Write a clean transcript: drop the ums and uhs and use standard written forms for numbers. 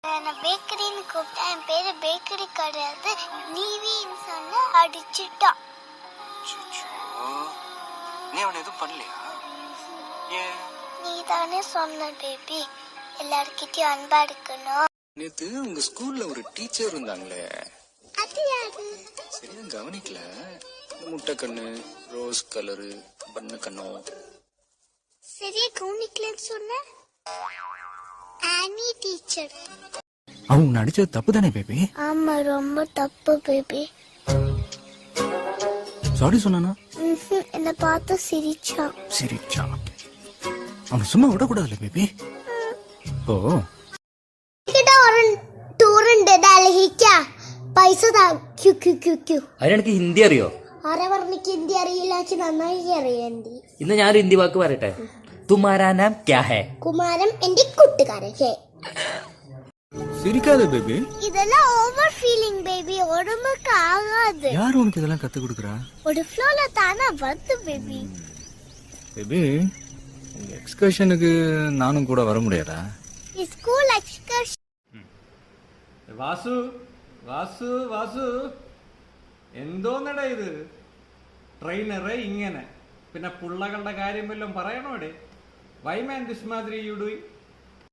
நான் பேக்கரின்னு கூப்பிட்டேன். என் பேரு பேக்கரி கிடையாது, நீவின்னு சொன்ன அடிச்சுட்டான். நீ அவனை எதுவும் பண்ணலையா? ஏன்? நீ தானே சொன்ன பேபி எல்லார்கிட்டயும் அன்பா இருக்கணும். நேத்து உங்க ஸ்கூல்ல ஒரு டீச்சர் இருந்தாங்களே, அது யாரு? சரியா கவனிக்கல. முட்டை கண்ணு, ரோஸ் கலரு, பண்ண கண்ணம். சரியா கவனிக்கலன்னு சொன்ன ஆனி டீச்சர். அவங்க அடிச்சது தப்பு தானே பேபி? ஆமா, ரொம்ப தப்பு பேபி. சாரி சொன்னானா? என்ன பார்த்து சிரிச்சான். சிரிச்சா? அவனை சும்மா விடக்கூடாதுல்ல பேபி. ஓ പൈസ അതിനെനിക്ക് ഹിന്ദി അറിയോ? ആരെ പറഞ്ഞിക്ക് ഹിന്ദി അറിയില്ല? നന്നായി അറിയണ്ടി. ഇന്ന് ഞാനൊരു ഹിന്ദി വാക്ക് പറയട്ടെ. തുമാരാ നാം ക്യാ ഹൈ? കുമാരൻ എന്റെ കൂട്ടുകാരൻ. சிரிக்காத பேபி. இதெல்லாம் ஓவர் ஃபீலிங் பேபி, உடம்புக்கு ஆகாது. யார் உனக்கு இதெல்லாம் கத்து கொடுக்கறா? ஒரு ஃப்ளோல தானா வருது பேபி. பேபி, உங்க எக்ஸ்கர்ஷனுக்கு நானும் கூட வர முடியாதா? School excursion. വാസു വാസു വാസു എന്തോന്നടാ ഇത്? ട്രെയിനറെ ഇങ്ങനെ പിന്നെ പുള്ളകളുടെ കാര്യം വല്ലതും പറയണോടെ? വൈ മാൻ ദിസ് മാതിരി യു ഡൂയിങ്?